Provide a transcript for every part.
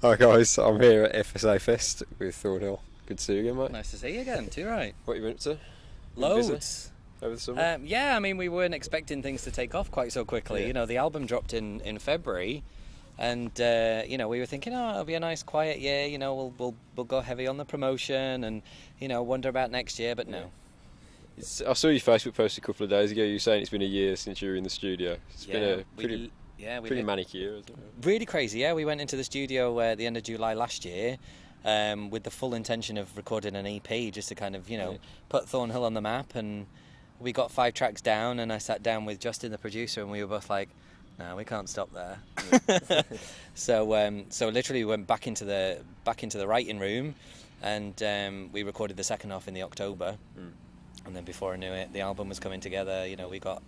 Hi guys, I'm here at FSA Fest with Thorne Hill. Good to see you again, mate. Nice to see you again, too, right? What you been up to? Been busy Loads. over the summer? Yeah, I mean, we weren't expecting things to take off quite so quickly. Yeah. You know, the album dropped in February, and you know, we were thinking, oh, it'll be a nice quiet year. You know, we'll go heavy on the promotion, and you know, wonder about next year. But no. I saw your Facebook post a couple of days ago. You were saying it's been a year since you were in the studio. It's been a pretty manic year, hasn't it? Really crazy. Yeah, we went into the studio at the end of July last year. With the full intention of recording an EP, just to kind of, put Thorne Hill on the map, and we got 5 tracks down, and I sat down with Justin, the producer, and we were both like, no, we can't stop there. So literally we went back into the writing room, and we recorded the second half in the October, and then before I knew it, the album was coming together. You know, we got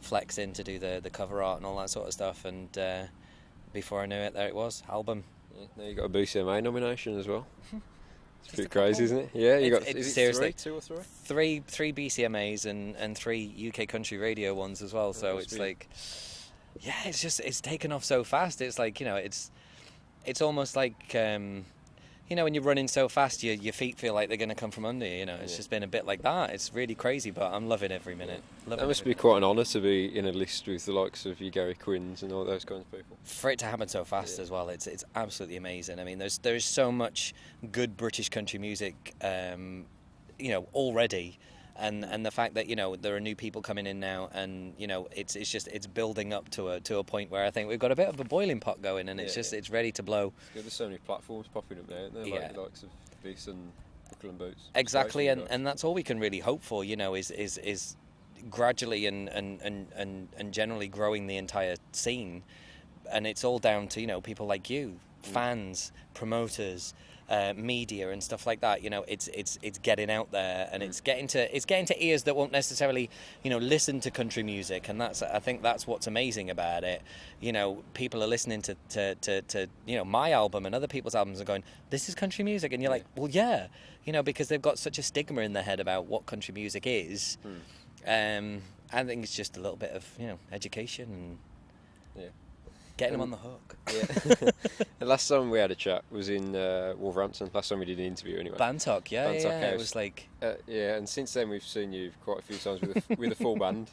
Flex in to do the cover art and all that sort of stuff, and before I knew it, there it was, album. Yeah, now you got a BCMA nomination as well. It's pretty crazy, isn't it? Yeah, you got seriously 2 or 3? Three BCMAs and 3 UK country radio ones as well. So it's like, yeah, it's taken off so fast. It's like, it's almost like when you're running so fast, your feet feel like they're going to come from under you. It's just been a bit like that. It's really crazy, but I'm loving every minute. That must be quite an honour to be in a list with the likes of your Gary Quinns and all those kinds of people. For it to happen so fast as well, it's absolutely amazing. I mean, there's so much good British country music, already. And the fact that there are new people coming in now, and it's building up to a point where I think we've got a bit of a boiling pot going, and it's ready to blow. It's good. There's so many platforms popping up there, aren't there? Like the likes of this and Buckle and Boots. Exactly, and that's all we can really hope for. Is gradually and generally growing the entire scene, and it's all down to people like you, fans, promoters. Media and stuff like that. It's getting out there, and it's getting to ears that won't necessarily listen to country music, and I think that's what's amazing about it. People are listening to my album and other people's albums and going, this is country music, and you're like, well, yeah, because they've got such a stigma in their head about what country music is. I think it's just a little bit of education and getting them on the hook. Yeah. The last time we had a chat was in Wolverhampton. Last time we did an interview, anyway. Bantock, yeah. It was like and since then we've seen you quite a few times with a full band.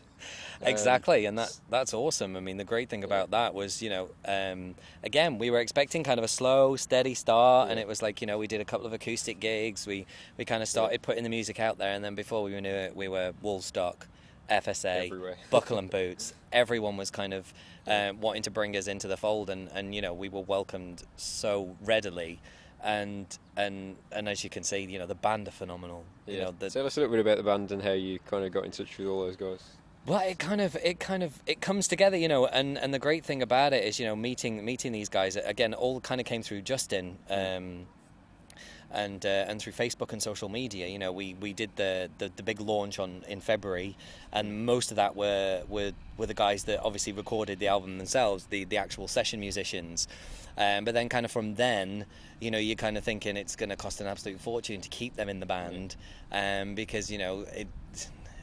Exactly, and that's awesome. I mean, the great thing about that was, again, we were expecting kind of a slow, steady start, and it was like, we did a couple of acoustic gigs. We kind of started putting the music out there, and then before we knew it, we were Woolstock, FSA, everywhere. Buckle and Boots. Everyone was kind of wanting to bring us into the fold, and we were welcomed so readily, and as you can see, the band are phenomenal. Tell us a little bit about the band and how you kind of got in touch with all those guys. Well, it comes together, and the great thing about it is, meeting these guys again, all kind of came through Justin. And through Facebook and social media, we did the big launch in February, and most of that were the guys that obviously recorded the album themselves, the actual session musicians. But then kind of from then, you're kind of thinking it's going to cost an absolute fortune to keep them in the band, because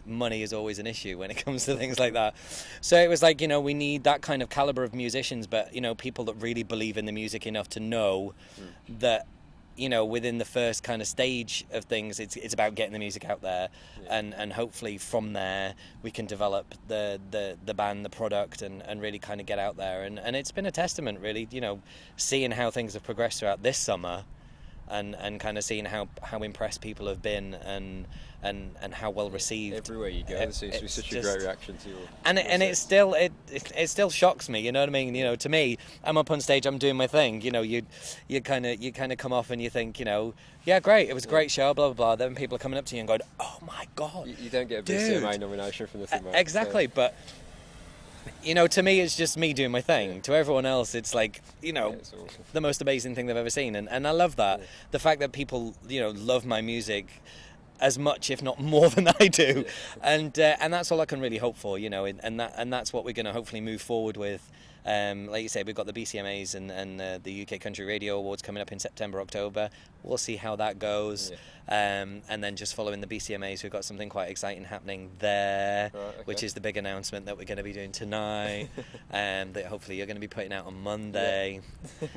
money is always an issue when it comes to things like that. So it was like, we need that kind of caliber of musicians, but people that really believe in the music enough to know that within the first kind of stage of things, it's about getting the music out there, and hopefully from there we can develop the band, the product, and really kind of get out there, and it's been a testament, really, seeing how things have progressed throughout this summer, and kind of seeing how impressed people have been, and how well received. Everywhere you go, there seems to be such a great reaction to your and it still shocks me. You know what I mean? To me, I'm up on stage, I'm doing my thing. You kind of come off and you think, yeah, great, it was a great show, blah blah blah. Then people are coming up to you and going, oh my god, you don't get a BCMA nomination from nothing, mate. Exactly, but. To me, it's just me doing my thing. To everyone else, it's like, it's awesome. The most amazing thing they've ever seen. And I love that. The fact that people, love my music as much, if not more, than I do, yeah. And that's all I can really hope for, you know, and that's what we're going to hopefully move forward with. Like you say, we've got the BCMAs and the UK Country Radio Awards coming up in September, October. We'll see how that goes. Yeah. And then just following the BCMAs, we've got something quite exciting happening there, right, okay. Which is the big announcement that we're going to be doing tonight, that hopefully you're going to be putting out on Monday.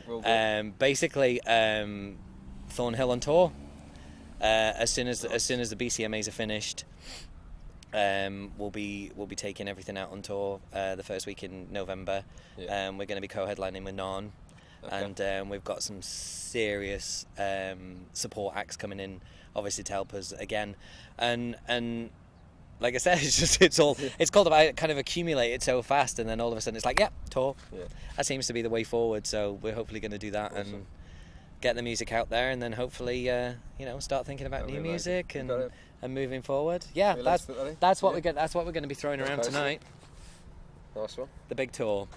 Yeah. Basically, Thorne Hill on tour. As soon as the BCMAs are finished, we'll be taking everything out on tour the first week in November. Yeah. We're going to be co-headlining with Non, okay. And we've got some serious support acts coming in, obviously to help us again. And like I said, it's called about kind of accumulated so fast, and then all of a sudden it's like, yeah, tour. Yeah. That seems to be the way forward. So we're hopefully going to do that. Awesome. And get the music out there, and then hopefully start thinking about new music and moving forward. Yeah, that's what we're going to be throwing around tonight. Nice one. The big tour.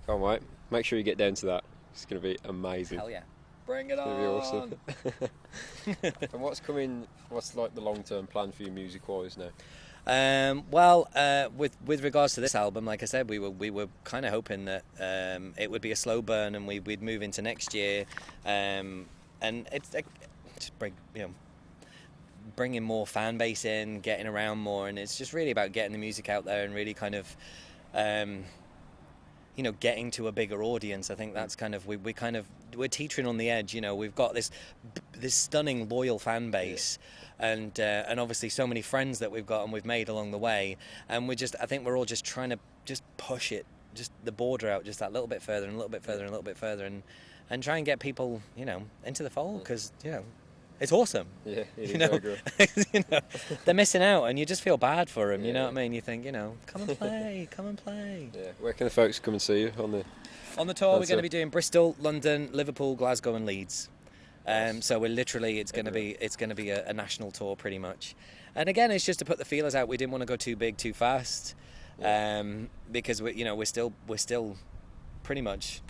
Can't wait. Make sure you get down to that. It's going to be amazing. Hell yeah. Bring it on. It's going to be awesome. And what's like the long-term plan for you music-wise now? With regards to this album, like I said, we were kind of hoping that it would be a slow burn and we'd move into next year, and it's just bringing more fan base in, getting around more, and it's just really about getting the music out there and really kind of getting to a bigger audience. I think that's kind of we're teetering on the edge. You know, we've got this stunning loyal fan base. Yeah. And obviously so many friends that we've got and we've made along the way, and I think we're all just trying to just push it, just the border out just that little bit further and a little bit further and a little bit further, and try and get people into the fold, because it's awesome. Yeah, it is very good. They're missing out, and you just feel bad for them. Yeah. You know what I mean? You think, come and play, come and play. Yeah. Where can the folks come and see you on the tour? We're going to be doing Bristol, London, Liverpool, Glasgow, and Leeds. So we're literally it's going to be a national tour pretty much, and again it's just to put the feelers out. We didn't want to go too big too fast, because we're still pretty much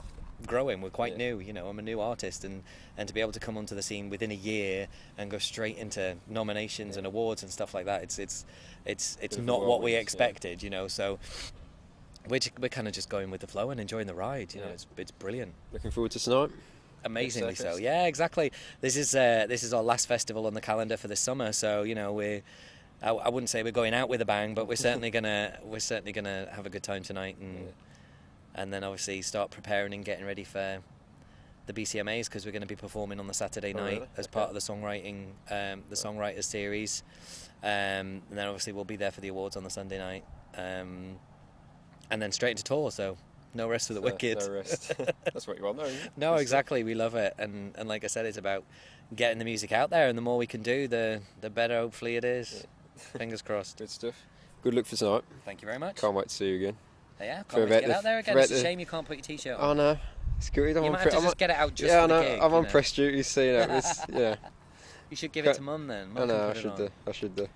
growing. We're quite new. I'm a new artist, and to be able to come onto the scene within a year and go straight into nominations and awards and stuff like that, it's not what we expected. So we're kind of just going with the flow and enjoying the ride. It's brilliant. Looking forward to tonight. Amazingly so. Yeah, exactly. This is our last festival on the calendar for this summer, so I wouldn't say we're going out with a bang, but we're certainly gonna have a good time tonight, and then obviously start preparing and getting ready for the BCMAs, because we're going to be performing on the Saturday night as part of the songwriting, the songwriters series, and then obviously we'll be there for the awards on the Sunday night, and then straight into tour. So. No rest for the wicked. No rest. That's what you want, though, isn't it? No, exactly. We love it, and like I said, it's about getting the music out there, and the more we can do, the better. Hopefully, it is. Yeah. Fingers crossed. Good stuff. Good luck for tonight. Thank you very much. Can't wait to see you again. Yeah, can't wait to get out there again. It's a shame you can't put your t-shirt on. Oh no, it's good. You might have to just get it out just for the gig. I'm on press duty, so yeah. You should give it to Mum then. I know, I should do.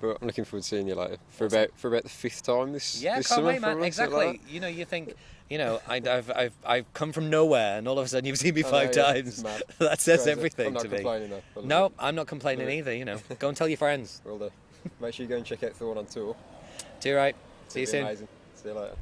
But I'm looking forward to seeing you later for about the fifth time this can't summer. Wait, man. Exactly. You think, I've come from nowhere, and all of a sudden you've seen me 5 times. That says everything to me. I'm not complaining though. No, I'm not complaining either. Go and tell your friends. Will do. Make sure you go and check out Thorne on tour. Do right. See you soon. Amazing. See you later.